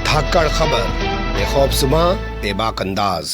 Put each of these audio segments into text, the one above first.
धाकड़ खबर, बेखौफजुमा बेबाक अंदाज।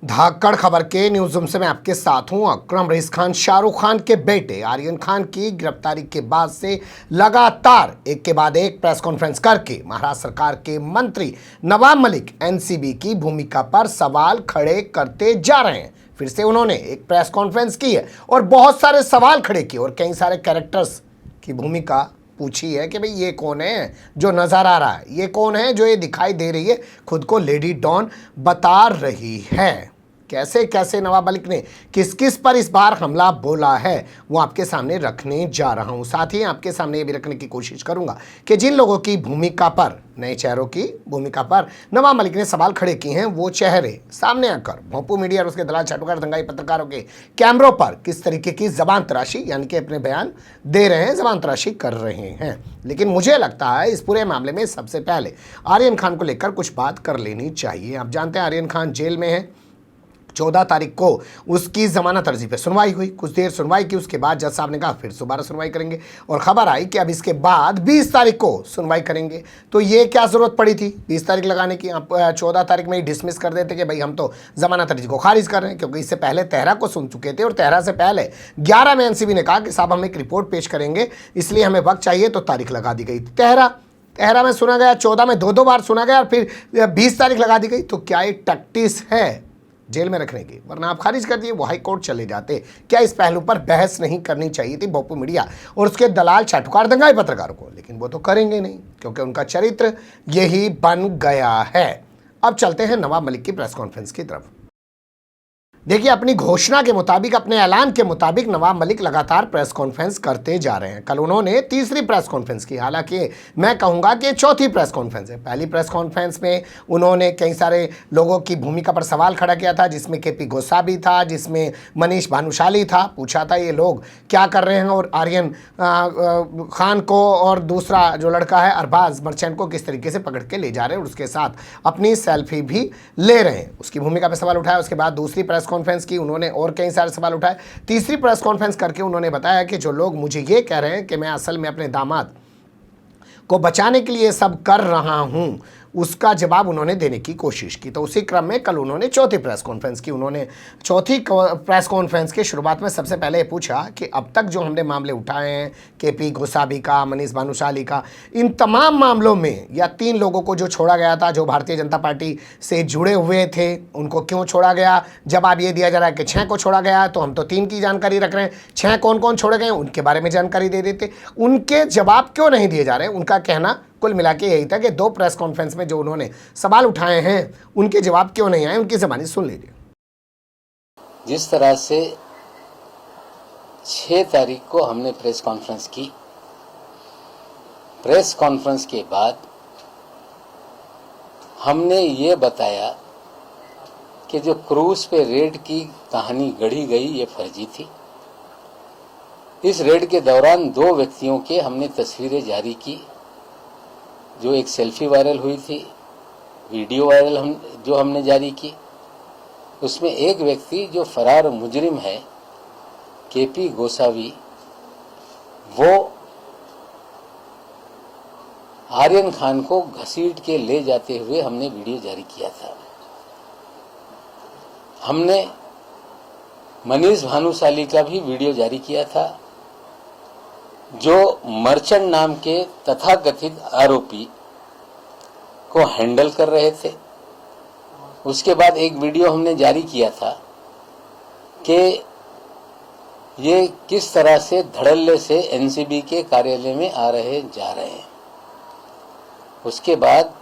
धाकड़ खबर के न्यूज रूम से मैं आपके साथ हूं। अकरम रईस खान शाहरुख खान के बेटे आर्यन खान की गिरफ्तारी के बाद से लगातार एक के बाद एक प्रेस कॉन्फ्रेंस करके महाराष्ट्र सरकार के मंत्री नवाब मलिक एनसीबी की भूमिका पर सवाल खड़े करते जा रहे हैं। फिर से उन्होंने एक प्रेस कॉन्फ्रेंस की है और बहुत सारे सवाल खड़े किए और कई सारे कैरेक्टर्स की भूमिका पूछी है कि भाई ये कौन है जो नजर आ रहा है, ये कौन है जो ये दिखाई दे रही है, खुद को लेडी डॉन बता रही है। कैसे कैसे नवाब मलिक ने किस किस पर इस बार हमला बोला है वो आपके सामने रखने जा रहा हूं। साथ ही आपके सामने ये भी रखने की कोशिश करूंगा कि जिन लोगों की भूमिका पर, नए चेहरों की भूमिका पर नवाब मलिक ने सवाल खड़े किए हैं, वो चेहरे सामने आकर भोंपू मीडिया और उसके दलाल चाटुकार दंगाई पत्रकारों के कैमरों पर किस तरीके की जबान तराशी यानी कि अपने बयान दे रहे हैं, जबान तराशी कर रहे हैं। लेकिन मुझे लगता है इस पूरे मामले में सबसे पहले आर्यन खान को लेकर कुछ बात कर लेनी चाहिए। आप जानते हैं आर्यन खान जेल में है। 14 तारीख को उसकी जमानत अर्जी पे सुनवाई हुई, कुछ देर सुनवाई की, उसके बाद जज साहब ने कहा फिर दोबारा सुनवाई करेंगे और खबर आई कि अब इसके बाद 20 तारीख को सुनवाई करेंगे। तो ये क्या जरूरत पड़ी थी 20 तारीख लगाने की? आप 14 तारीख में ही डिसमिस कर देते कि भाई हम तो जमानत अर्जी को खारिज कर रहे हैं, क्योंकि इससे पहले तेहरा को सुन चुके थे और तेहरा से पहले 11 में एनसीबी ने कहा कि साहब हम एक रिपोर्ट पेश करेंगे, इसलिए हमें वक्त चाहिए, तो तारीख लगा दी गई। तेहरा में सुना गया, 14 में दो बार सुना गया और फिर 20 तारीख लगा दी गई। तो क्या ये टैक्टिस है जेल में रखने की? वरना आप खारिज कर दिए, वो हाई कोर्ट चले जाते। क्या इस पहलू पर बहस नहीं करनी चाहिए थी भोंपू मीडिया और उसके दलाल चाटुकार दंगाई पत्रकारों को? लेकिन वो तो करेंगे नहीं, क्योंकि उनका चरित्र यही बन गया है। अब चलते हैं नवाब मलिक की प्रेस कॉन्फ्रेंस की तरफ। देखिए, अपनी घोषणा के मुताबिक, अपने ऐलान के मुताबिक नवाब मलिक लगातार प्रेस कॉन्फ्रेंस करते जा रहे हैं। कल उन्होंने तीसरी प्रेस कॉन्फ्रेंस की, हालांकि मैं कहूंगा कि चौथी प्रेस कॉन्फ्रेंस है। पहली प्रेस कॉन्फ्रेंस में उन्होंने कई सारे लोगों की भूमिका पर सवाल खड़ा किया था, जिसमें केपी गोसावी था, जिसमें मनीष भानुशाली था। पूछा था ये लोग क्या कर रहे हैं और आर्यन खान को और दूसरा जो लड़का है अरबाज मर्चेंट को किस तरीके से पकड़ के ले जा रहे हैं और उसके साथ अपनी सेल्फी भी ले रहे हैं। उसकी भूमिका पर सवाल उठाया। उसके बाद दूसरी प्रेस कॉन्फ्रेंस की उन्होंने और कई सारे सवाल उठाए। तीसरी प्रेस कॉन्फ्रेंस करके उन्होंने बताया कि जो लोग मुझे ये कह रहे हैं कि मैं असल में अपने दामाद को बचाने के लिए सब कर रहा हूं, उसका जवाब उन्होंने देने की कोशिश की। तो उसी क्रम में कल उन्होंने चौथी प्रेस कॉन्फ्रेंस की। उन्होंने चौथी प्रेस कॉन्फ्रेंस के शुरुआत में सबसे पहले पूछा कि अब तक जो हमने मामले उठाए हैं, केपी गोसावी का, मनीष भानुशाली का, इन तमाम मामलों में या 3 लोगों को जो छोड़ा गया था जो भारतीय जनता पार्टी से जुड़े हुए थे, उनको क्यों छोड़ा गया? जवाब ये दिया जा रहा है कि 6 को छोड़ा गया, तो हम तो 3 की जानकारी रख रहे हैं। 6 कौन कौन छोड़े गए उनके बारे में जानकारी दे देते। उनके जवाब क्यों नहीं दिए जा रहे हैं? उनका कहना कुल मिला के यही था कि 2 प्रेस कॉन्फ्रेंस में जो उन्होंने सवाल उठाए हैं उनके जवाब क्यों नहीं आए, उनकी ज़बानी सुन लीजिए। जिस तरह से 6 तारीख को हमने प्रेस कॉन्फ्रेंस की, प्रेस कॉन्फ्रेंस के बाद हमने ये बताया कि जो क्रूज पे रेड की कहानी गढ़ी गई ये फर्जी थी। इस रेड के दौरान 2 व्यक्तियों के हमने तस्वीरें जारी की, जो एक सेल्फी वायरल हुई थी, वीडियो वायरल जो हमने जारी की। उसमें एक व्यक्ति जो फरार मुजरिम है केपी गोसावी, वो आर्यन खान को घसीट के ले जाते हुए हमने वीडियो जारी किया था। हमने मनीष भानुशाली का भी वीडियो जारी किया था, जो मर्चेंट नाम के तथाकथित आरोपी को हैंडल कर रहे थे। उसके बाद एक वीडियो हमने जारी किया था कि ये किस तरह से धड़ल्ले से एनसीबी के कार्यालय में आ रहे जा रहे हैं। उसके बाद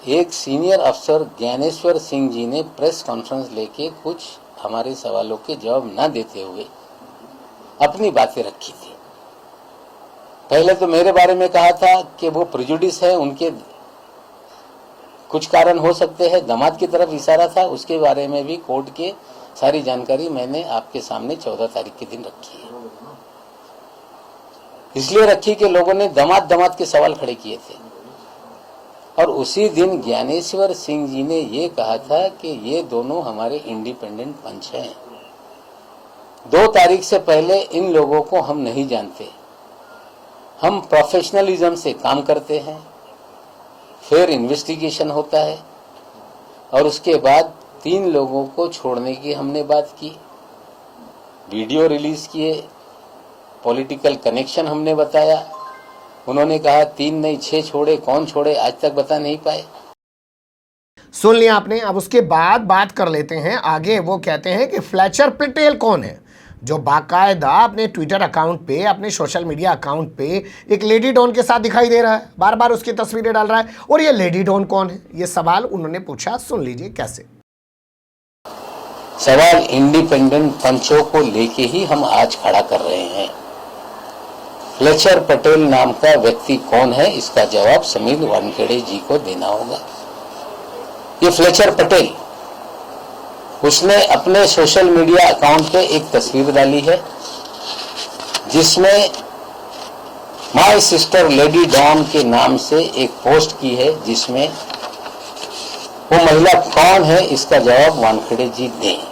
एक सीनियर अफसर ज्ञानेश्वर सिंह जी ने प्रेस कॉन्फ्रेंस लेके कुछ हमारे सवालों के जवाब न देते हुए अपनी बातें रखी थी। पहले तो मेरे बारे में कहा था कि वो प्रेजुडिस है, उनके कुछ कारण हो सकते हैं, दामाद की तरफ इशारा था। उसके बारे में भी कोर्ट के सारी जानकारी मैंने आपके सामने 14 तारीख के दिन रखी है। इसलिए रखी कि लोगों ने दामाद के सवाल खड़े किए थे और उसी दिन ज्ञानेश्वर सिंह जी ने ये कहा था कि ये दोनों हमारे इंडिपेंडेंट पंच हैं। 2 तारीख से पहले इन लोगों को हम नहीं जानते। हम प्रोफेशनलिज्म से काम करते हैं, फिर इन्वेस्टिगेशन होता है और उसके बाद 3 लोगों को छोड़ने की हमने बात की, वीडियो रिलीज किए, पॉलिटिकल कनेक्शन हमने बताया। उन्होंने कहा 3 नहीं 6 छोड़े, कौन छोड़े आज तक बता नहीं पाए। सुन लिया आपने। अब उसके बाद बात कर लेते हैं आगे। वो कहते हैं कि फ्लेचर पटेल कौन है, जो बाकायदा अपने ट्विटर अकाउंट पे, अपने सोशल मीडिया अकाउंट पे एक लेडी डॉन के साथ दिखाई दे रहा है, बार बार उसकी तस्वीरें डाल रहा है। और ये लेडी डॉन कौन है, ये सवाल उन्होंने पूछा। सुन लीजिए कैसे। सवाल इंडिपेंडेंट पंचों को लेके ही हम आज खड़ा कर रहे हैं। फ्लेचर पटेल नाम का व्यक्ति कौन है, इसका जवाब समीर वानखेड़े जी को देना होगा। ये फ्लेचर पटेल, उसने अपने सोशल मीडिया अकाउंट पे एक तस्वीर डाली है जिसमें माय सिस्टर लेडी डॉन के नाम से एक पोस्ट की है, जिसमें वो महिला कौन है इसका जवाब वानखेड़े जी दें।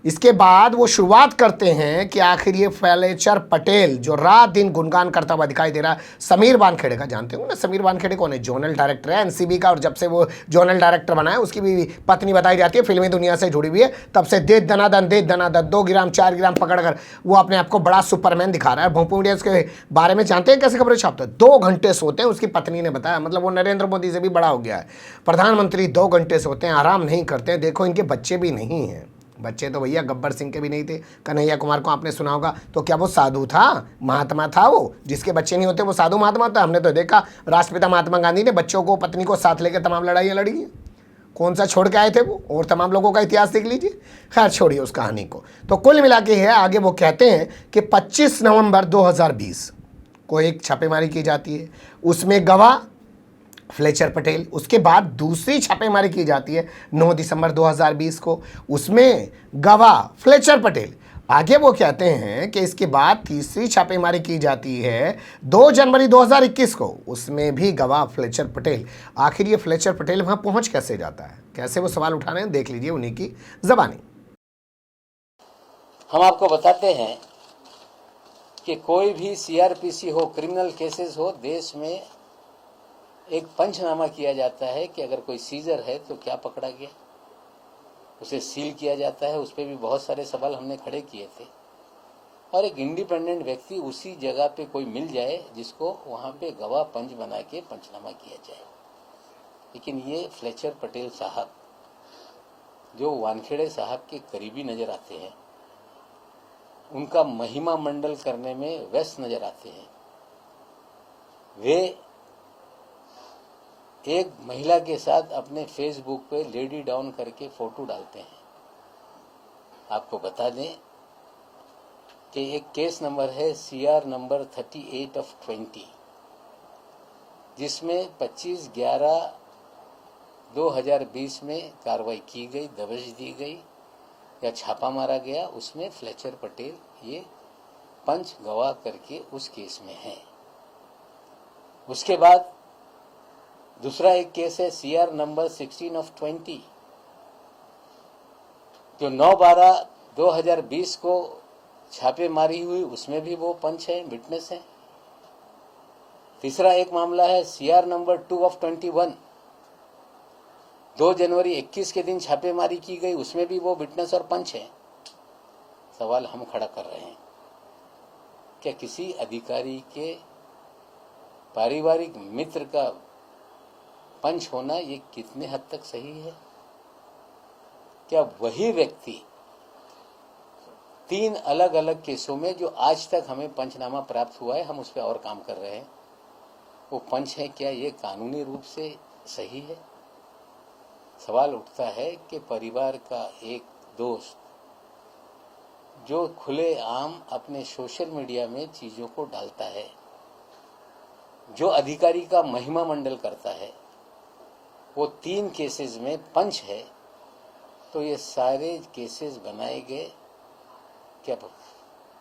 इसके बाद वो शुरुआत करते हैं कि आखिर ये फ्लेचर पटेल जो रात दिन गुणगान करता हुआ दिखाई दे रहा है समीर वानखेड़े का, जानते हो ना समीर वानखेड़े कौन है, जोनल डायरेक्टर है एनसीबी का। और जब से वो जोनल डायरेक्टर बना है उसकी भी पत्नी बताई जाती है फिल्मी दुनिया से जुड़ी हुई है। तब से दे दनादन 2 ग्राम 4 ग्राम पकड़कर वो अपने आप को बड़ा सुपरमैन दिखा रहा है। भोंपू मीडिया उसके बारे में जानते हैं कैसे खबरें छापते हैं। 2 घंटे सोते हैं, उसकी पत्नी ने बताया। मतलब वो नरेंद्र मोदी से भी बड़ा हो गया है। प्रधानमंत्री 2 घंटे सोते हैं, आराम नहीं करते हैं। देखो इनके बच्चे भी नहीं हैं। बच्चे तो भैया गब्बर सिंह के भी नहीं थे। कन्हैया कुमार को आपने सुना होगा, तो क्या वो साधु था, महात्मा था? वो जिसके बच्चे नहीं होते वो साधु महात्मा था? हमने तो देखा राष्ट्रपिता महात्मा गांधी ने बच्चों को, पत्नी को साथ लेकर तमाम लड़ाइयाँ लड़ी हैं। कौन सा छोड़ के आए थे वो, और तमाम लोगों का इतिहास देख लीजिए। खैर छोड़िए उस कहानी को। तो कुल मिला के है आगे वो कहते हैं कि 25 नवंबर 2020 को एक छापेमारी की जाती है, उसमें गवाह फ्लेचर पटेल। उसके बाद दूसरी छापेमारी की जाती है 9 दिसंबर 2020 को, उसमें गवाह फ्लेचर पटेल। आगे वो कहते हैं कि इसके बाद तीसरी छापेमारी की जाती है 2 जनवरी 2021 को, उसमें भी गवाह फ्लेचर पटेल। आखिर ये फ्लेचर पटेल वहां पहुंच कैसे जाता है, कैसे वो सवाल उठा रहे हैं, देख लीजिए उन्हीं की जबानी। हम आपको बताते हैं कि कोई भी सीआरपीसी हो, क्रिमिनल केसेस हो, देश में एक पंचनामा किया जाता है कि अगर कोई सीजर है तो क्या पकड़ा गया, उसे सील किया जाता है। उस पर भी बहुत सारे सवाल हमने खड़े किए थे। और एक इंडिपेंडेंट व्यक्ति उसी जगह पे कोई मिल जाए जिसको वहां पे गवाह पंच बना के पंचनामा किया जाए। लेकिन ये फ्लेचर पटेल साहब जो वानखेड़े साहब के करीबी नजर आते हैं, उनका महिमा मंडल करने में व्यस्त नजर आते हैं, वे एक महिला के साथ अपने फेसबुक पे लेडी डाउन करके फोटो डालते हैं। आपको बता दें कि एक केस नंबर है CR नंबर 38/20, जिसमें 25/11/2020 में कार्रवाई की गई, दबिश दी गई या छापा मारा गया। उसमें फ्लेचर पटेल ये पंच गवाह करके उस केस में है। उसके बाद दूसरा एक केस है CR नंबर 16/20, जो 9/12/2020 को छापेमारी हुई, उसमें भी वो पंच है, विटनेस है। तीसरा एक मामला है CR नंबर 2/21, 2 जनवरी 21 के दिन छापेमारी की गई, उसमें भी वो विटनेस और पंच है। सवाल हम खड़ा कर रहे हैं, क्या किसी अधिकारी के पारिवारिक मित्र का पंच होना ये कितने हद तक सही है? क्या वही व्यक्ति 3 अलग अलग केसों में, जो आज तक हमें पंचनामा प्राप्त हुआ है, हम उस पर और काम कर रहे हैं, वो पंच है, क्या ये कानूनी रूप से सही है? सवाल उठता है कि परिवार का एक दोस्त जो खुलेआम अपने सोशल मीडिया में चीजों को डालता है, जो अधिकारी का महिमा मंडल करता है, वो 3 केसेस में पंच है, तो ये सारे केसेस बनाए गए क्या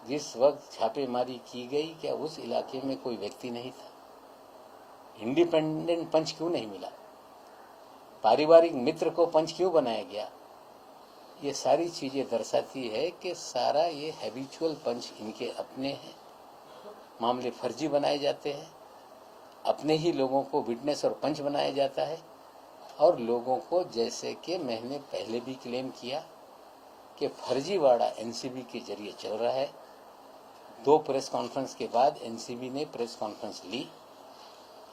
जिस वक्त छापेमारी की गई, क्या उस इलाके में कोई व्यक्ति नहीं था? इंडिपेंडेंट पंच क्यों नहीं मिला? पारिवारिक मित्र को पंच क्यों बनाया गया? ये सारी चीजें दर्शाती है कि सारा ये हैबिचुअल पंच इनके अपने हैं, मामले फर्जी बनाए जाते हैं। अपने ही लोगों को विटनेस और पंच बनाया जाता है और लोगों को, जैसे कि मैंने पहले भी क्लेम किया कि फर्जीवाड़ा एनसीबी के जरिए चल रहा है। 2 प्रेस कॉन्फ्रेंस के बाद एनसीबी ने प्रेस कॉन्फ्रेंस ली।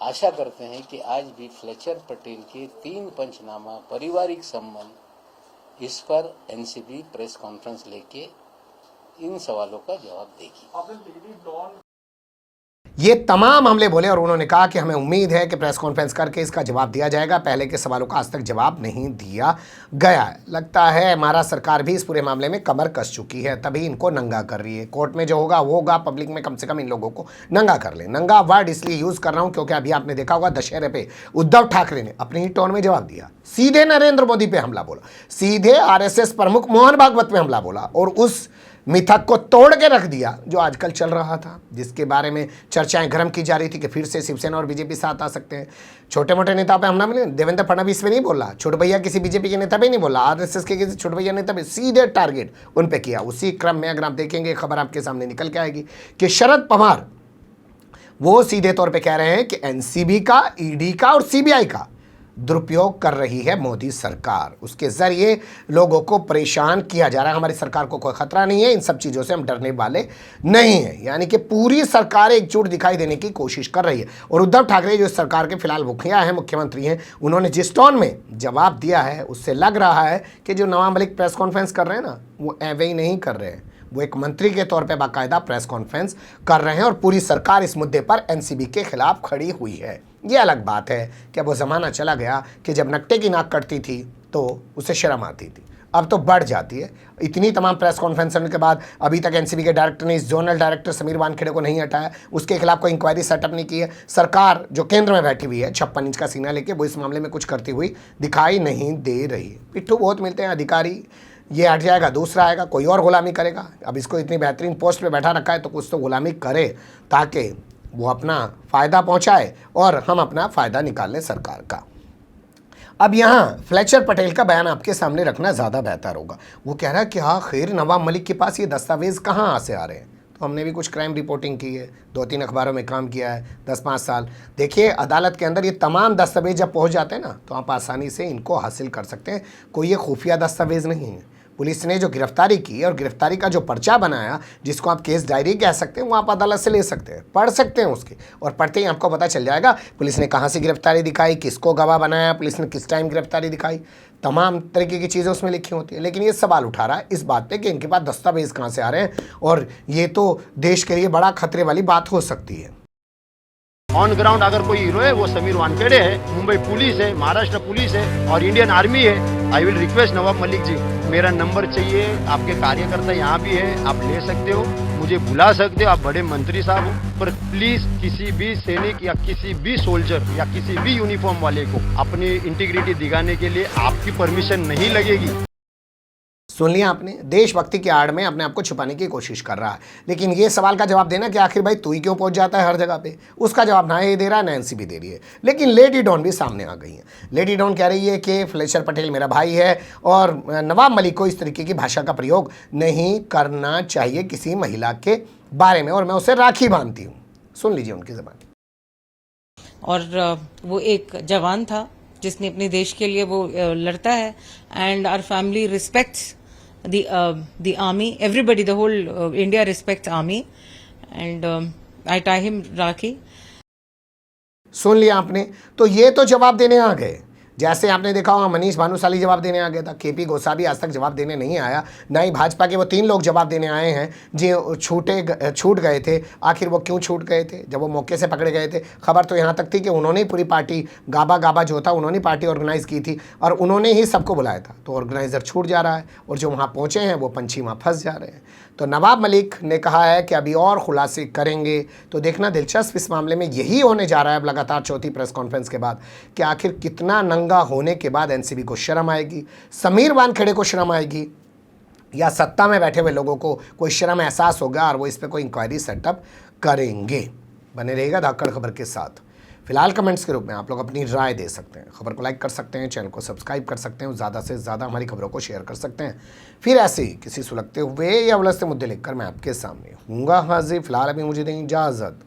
आशा करते हैं कि आज भी फ्लेचर पटेल के 3 पंचनामा, पारिवारिक संबंध, इस पर एनसीबी प्रेस कॉन्फ्रेंस लेके इन सवालों का जवाब देगी। ये तमाम हमले बोले और उन्होंने कहा कि हमें उम्मीद है कि प्रेस कॉन्फ्रेंस करके इसका जवाब दिया जाएगा। पहले के सवालों का आज तक जवाब नहीं दिया गया है। लगता है हमारा सरकार भी इस पूरे मामले में कमर कस चुकी है, तभी इनको नंगा कर रही है। कोर्ट में जो होगा वो होगा, पब्लिक में कम से कम इन लोगों को नंगा कर ले। नंगा वर्ड इसलिए यूज कर रहा हूं क्योंकि अभी आपने देखा होगा दशहरे पे उद्धव ठाकरे ने अपनी ही टोन में जवाब दिया। सीधे नरेंद्र मोदी पे हमला बोला, सीधे आरएसएस प्रमुख मोहन भागवत पे हमला बोला और उस मिथक को तोड़ के रख दिया जो आजकल चल रहा था, जिसके बारे में चर्चाएं गर्म की जा रही थी कि फिर से शिवसेना और बीजेपी साथ आ सकते हैं। छोटे मोटे नेताओं पे हमला मिले, देवेंद्र फडणवीस पे नहीं बोला, छोटे भैया किसी बीजेपी के नेता पे नहीं बोला, आरएसएस के किसी छोटे भैया नेता पे, सीधे टारगेट उन पे किया। उसी क्रम में अगर आप देखेंगे खबर आपके सामने निकल के आएगी कि शरद पवार वो सीधे तौर पर कह रहे हैं कि एनसीबी का, ईडी का और सीबीआई का दुरुपयोग कर रही है मोदी सरकार। उसके जरिए लोगों को परेशान किया जा रहा है। हमारी सरकार को कोई खतरा नहीं है, इन सब चीज़ों से हम डरने वाले नहीं हैं। यानी कि पूरी सरकार एकजुट दिखाई देने की कोशिश कर रही है। और उद्धव ठाकरे जो सरकार के फिलहाल मुखिया हैं, मुख्यमंत्री हैं, उन्होंने जिस टोन में जवाब दिया है उससे लग रहा है कि जो नवाब मलिक प्रेस कॉन्फ्रेंस कर रहे हैं ना, वो ऐवे ही नहीं कर रहे हैं। वो एक मंत्री के तौर पे बाकायदा प्रेस कॉन्फ्रेंस कर रहे हैं और पूरी सरकार इस मुद्दे पर एनसीबी के खिलाफ खड़ी हुई है। ये अलग बात है कि वो ज़माना चला गया कि जब नक्टे की नाक कटती थी तो उसे शर्म आती थी, अब तो बढ़ जाती है। इतनी तमाम प्रेस कॉन्फ्रेंस होने के बाद अभी तक एनसीबी के डायरेक्टर ने इस जोनल डायरेक्टर समीर वानखेड़े को नहीं हटाया, उसके खिलाफ कोई इंक्वायरी सेटअप नहीं की है। सरकार जो केंद्र में बैठी हुई है 56 इंच का सीना लेके, वो इस मामले में कुछ करती हुई दिखाई नहीं दे रही। पिट्ठू बहुत मिलते हैं अधिकारी, ये हट जाएगा दूसरा आएगा, कोई और गुलामी करेगा। अब इसको इतनी बेहतरीन पोस्ट पे बैठा रखा है तो कुछ तो गुलामी करे ताकि वो अपना फ़ायदा पहुंचाए और हम अपना फ़ायदा निकाल लें सरकार का। अब यहाँ फ्लेचर पटेल का बयान आपके सामने रखना ज़्यादा बेहतर होगा। वो कह रहा है कि आखिर नवाब मलिक के पास ये दस्तावेज़ कहाँ से आ रहे हैं। तो हमने भी कुछ क्राइम रिपोर्टिंग की है, 2-3 अखबारों में काम किया है 10-5 साल। देखिए अदालत के अंदर ये तमाम दस्तावेज जब पहुँच जाते हैं ना तो आप आसानी से इनको हासिल कर सकते हैं। कोई ये खुफिया दस्तावेज़ नहीं है। पुलिस ने जो गिरफ्तारी की और गिरफ्तारी का जो पर्चा बनाया, जिसको आप केस डायरी कह सकते हैं, वो आप अदालत से ले सकते हैं, पढ़ सकते हैं उसके, और पढ़ते ही आपको पता चल जाएगा पुलिस ने कहाँ से गिरफ्तारी दिखाई, किसको गवाह बनाया, पुलिस ने किस टाइम गिरफ्तारी दिखाई, तमाम तरीके की चीज़ें उसमें लिखी होती है। लेकिन ये सवाल उठा रहा है इस बात पे कि इनके पास दस्तावेज कहाँ से आ रहे हैं, और ये तो देश के लिए बड़ा खतरे वाली बात हो सकती है। ऑन ग्राउंड अगर कोई हीरो है वो समीर वानखेड़े है, मुंबई पुलिस है, महाराष्ट्र पुलिस है और इंडियन आर्मी है। I will request Nawab Malik ji, मेरा नंबर चाहिए, आपके कार्यकर्ता यहाँ भी है, आप ले सकते हो, मुझे बुला सकते हो, आप बड़े मंत्री साहब हो, पर प्लीज किसी भी सैनिक या किसी भी सोल्जर या किसी भी यूनिफॉर्म वाले को अपनी इंटीग्रिटी दिखाने के लिए आपकी परमिशन नहीं लगेगी। सुन लिया आपने, देशभक्ति की आड़ में अपने आप को छुपाने की कोशिश कर रहा है। लेकिन ये सवाल का जवाब देना कि आखिर भाई तू ही क्यों पहुंच जाता है हर जगह पे, उसका जवाब ना ये दे रहा है, ना एनसीबी दे रही है। लेकिन लेडी डॉन भी सामने आ गई है। लेडी डॉन कह रही है कि फ्लेचर पटेल मेरा भाई है और नवाब मलिक को इस तरीके की भाषा का प्रयोग नहीं करना चाहिए किसी महिला के बारे में, और मैं उसे राखी बांधती हूँ। सुन लीजिए उनकी जबान। और वो एक जवान था जिसने अपने देश के लिए वो लड़ता है, and our family respects the army, everybody, the whole India respects army, and I tie him Rakhi. सुन लिया आपने, तो ये तो जवाब देने आ गए। जैसे आपने देखा होगा मनीष भानुशाली जवाब देने आ गया था, केपी गोसावी आज तक जवाब देने नहीं आया, ना ही भाजपा के वो 3 लोग जवाब देने आए हैं जो छूट गए थे। आखिर वो क्यों छूट गए थे जब वो मौके से पकड़े गए थे? खबर तो यहाँ तक थी कि उन्होंने ही पूरी पार्टी गाबा जो था उन्होंने पार्टी ऑर्गेनाइज़ की थी और उन्होंने ही सबको बुलाया था। तो ऑर्गेनाइज़र छूट जा रहा है और जो वहाँ पहुँचे हैं वो पंछी वहाँ फंस जा रहे हैं। तो नवाब मलिक ने कहा है कि अभी और खुलासे करेंगे। तो देखना दिलचस्प इस मामले में यही होने जा रहा है अब लगातार चौथी प्रेस कॉन्फ्रेंस के बाद कि आखिर कितना नंगा होने के बाद एनसीबी को शर्म आएगी, समीर वानखेड़े को शर्म आएगी, या सत्ता में बैठे हुए लोगों को कोई शर्म एहसास होगा और वो इस पर कोई इंक्वायरी सेटअप करेंगे। बने रहेगा धाकड़ खबर के साथ। फिलहाल कमेंट्स के रूप में आप लोग अपनी राय दे सकते हैं, खबर को लाइक कर सकते हैं, चैनल को सब्सक्राइब कर सकते हैं, ज़्यादा से ज़्यादा हमारी खबरों को शेयर कर सकते हैं। फिर ऐसे ही किसी सुलगते हुए या उलझते मुद्दे लेकर मैं आपके सामने हूँगा हाजिर। फिलहाल अभी मुझे दें इजाज़त।